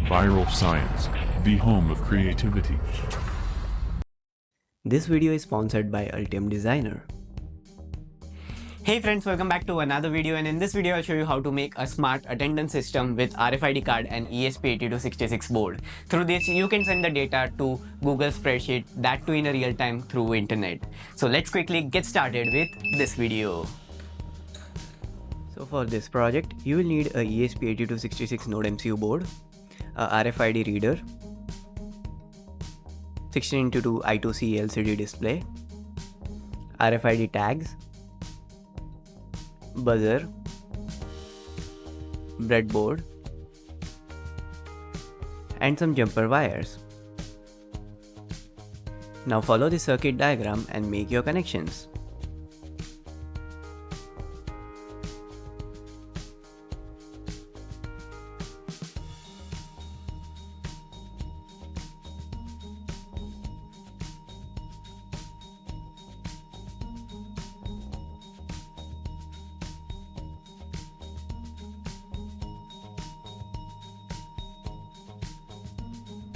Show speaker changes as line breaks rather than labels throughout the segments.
Viral Science, the home of creativity.
This video is sponsored by Altium Designer.
Hey friends, welcome back to another video, and in this video I'll show you how to make a smart attendance system with RFID card and ESP8266 board. Through this you can send the data to Google spreadsheet, that too in a real time through internet. So let's quickly get started with this video.
So for this project you will need a ESP8266 NODEMCU board, a RFID reader, 16x2 I2C LCD display, RFID tags, buzzer, breadboard, and some jumper wires. Now follow the circuit diagram and make your connections.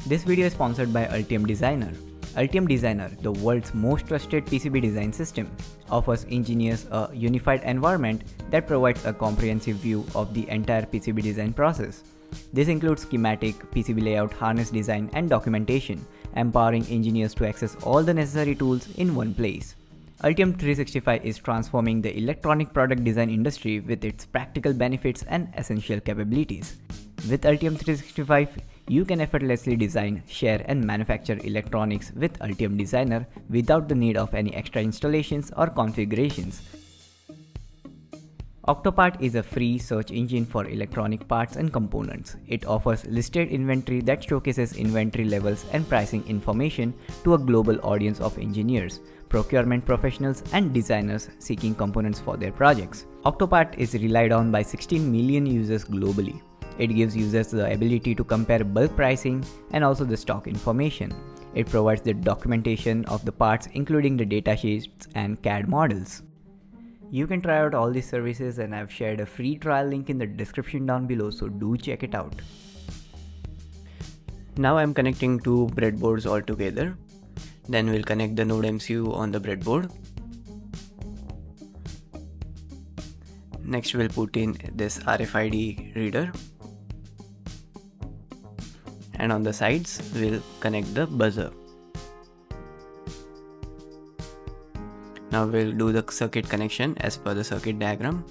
This video is sponsored by Altium Designer. Altium Designer, the world's most trusted PCB design system, offers engineers a unified environment that provides a comprehensive view of the entire PCB design process. This includes schematic, PCB layout, harness design, and documentation, empowering engineers to access all the necessary tools in one place. Altium 365 is transforming the electronic product design industry with its practical benefits and essential capabilities. With Altium 365, you can effortlessly design, share, and manufacture electronics with Altium Designer without the need of any extra installations or configurations. Octopart is a free search engine for electronic parts and components. It offers listed inventory that showcases inventory levels and pricing information to a global audience of engineers, procurement professionals, and designers seeking components for their projects. Octopart is relied on by 16 million users globally. It gives users the ability to compare bulk pricing and also the stock information. It provides the documentation of the parts, including the datasheets and CAD models. You can try out all these services, and I've shared a free trial link in the description down below, so do check it out. Now I'm connecting two breadboards all together. Then we'll connect the NodeMCU on the breadboard. Next we'll put in this RFID reader. And on the sides we'll connect the buzzer. Now we'll do the circuit connection as per the circuit diagram.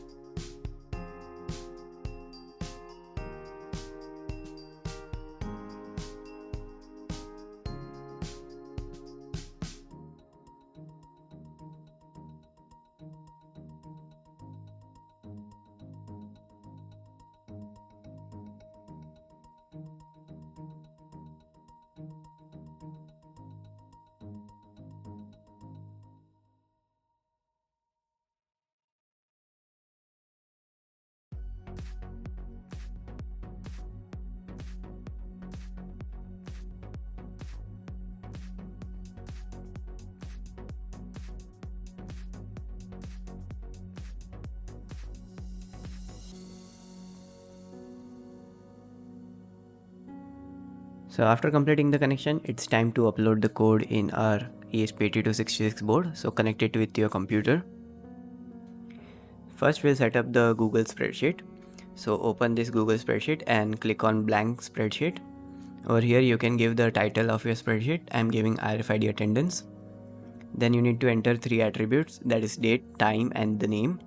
So after completing the connection, it's time to upload the code in our ESP8266 board. So connect it with your computer. First we'll set up the Google spreadsheet. So open this Google spreadsheet and click on blank spreadsheet. Over here you can give the title of your spreadsheet. I'm giving RFID attendance. Then you need to enter three attributes, that is date, time, and the name.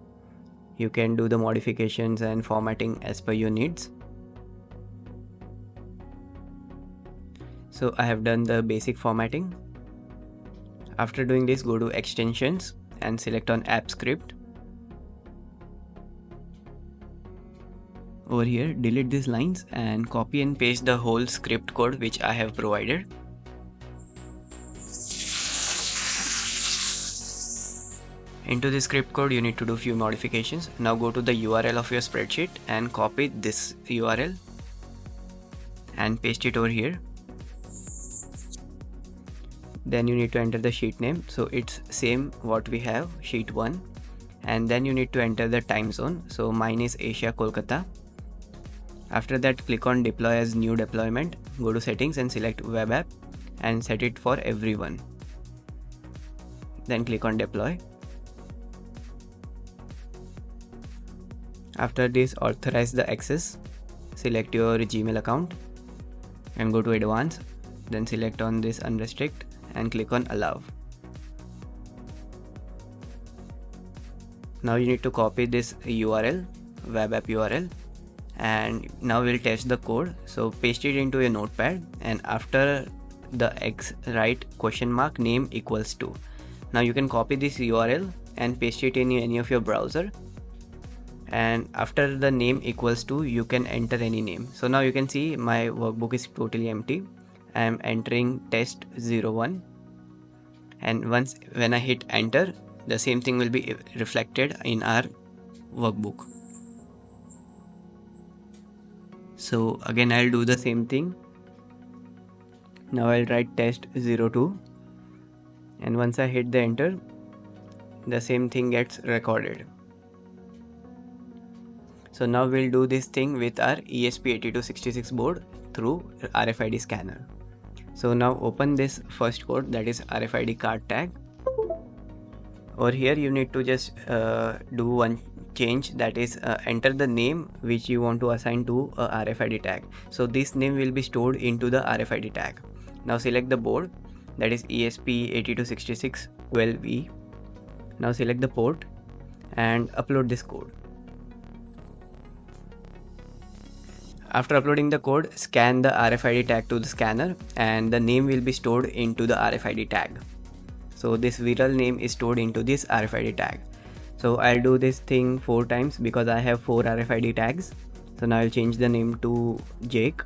You can do the modifications and formatting as per your needs. So I have done the basic formatting. After doing this, go to extensions and select on app script. Over here, delete these lines and copy and paste the whole script code which I have provided. Into the script code you need to do few modifications. Now go to the URL of your spreadsheet and copy this URL and paste it over here. Then you need to enter the sheet name, so it's same what we have, sheet 1, and then you need to enter the time zone. So mine is Asia Kolkata,
After that, click on deploy as new deployment, go to settings and select web app and set it for everyone. Then click on deploy. After this, authorize the access, select your Gmail account and go to advanced, then select on this unrestrict and click on allow. Now you need to copy this URL, web app URL, and now we'll test the code. So paste it into a notepad and after the X write question mark name equals to. Now you can copy this URL and paste it in any of your browser, and after the name equals to you can enter any name. So now you can see my workbook is totally empty. I am entering test 01 and when I hit enter, the same thing will be reflected in our workbook. So again I'll do the same thing. Now I'll write test 02 and once I hit the enter, the same thing gets recorded. So now we'll do this thing with our ESP8266 board through RFID scanner. So now open this first code, that is RFID card tag. Over here you need to just do one change, that is enter the name which you want to assign to a RFID tag. So this name will be stored into the RFID tag. Now select the board, that is ESP8266 12E. Now select the port and upload this code. After uploading the code, scan the RFID tag to the scanner and the name will be stored into the RFID tag. So this viral name is stored into this RFID tag. So I'll do this thing 4 times because I have 4 RFID tags. So now I'll change the name to Jake.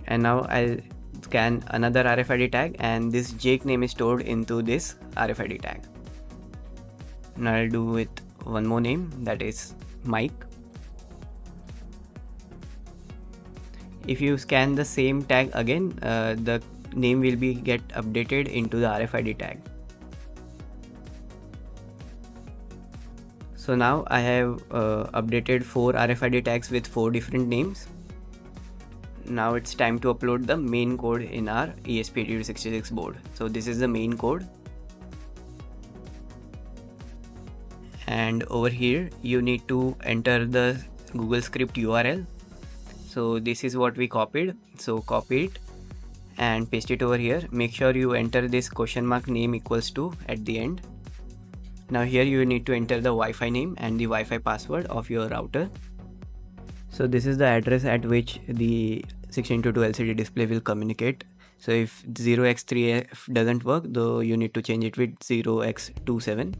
And now I'll scan another RFID tag and this Jake name is stored into this RFID tag. Now I'll do with one more name, that is Mike. If you scan the same tag again, the name will be get updated into the RFID tag. So now I have updated 4 RFID tags with 4 different names. Now it's time to upload the main code in our ESP8266 board. So this is the main code. And over here you need to enter the Google script URL. So this is what we copied. So copy it and paste it over here. Make sure you enter this question mark name equals to at the end. Now here you need to enter the Wi-Fi name and the Wi-Fi password of your router. So this is the address at which the 16:2 LCD display will communicate. So if 0x3f doesn't work, though you need to change it with 0x27.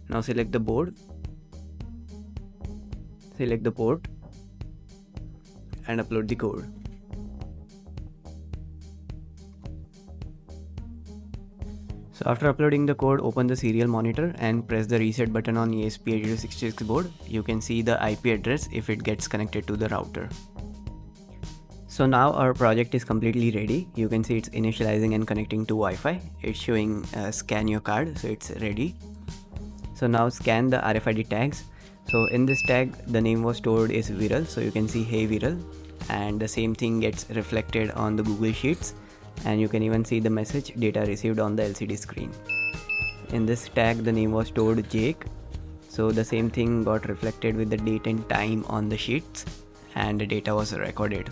Now select the board, select the port and upload the code. So after uploading the code, open the serial monitor and press the reset button on ESP8266 board. You can see the IP address if it gets connected to the router. So now our project is completely ready. You can see it's initializing and connecting to Wi-Fi. It's showing scan your card, so it's ready. So now scan the RFID tags. So in this tag, the name was stored is viral. So you can see hey viral, and the same thing gets reflected on the Google Sheets. And you can even see the message data received on the LCD screen. In this tag, the name was stored Jake. So the same thing got reflected with the date and time on the sheets, and the data was recorded.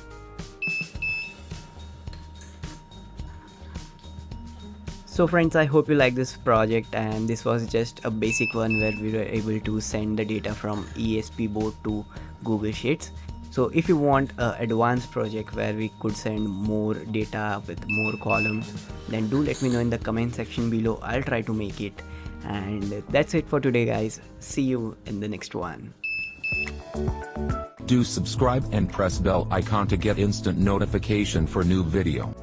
So friends, I hope you like this project, and this was just a basic one where we were able to send the data from ESP board to Google Sheets. So if you want an advanced project where we could send more data with more columns, then do let me know in the comment section below. I'll try to make it. And that's it for today, guys. See you in the next one.
Do subscribe and press bell icon to get instant notification for new video.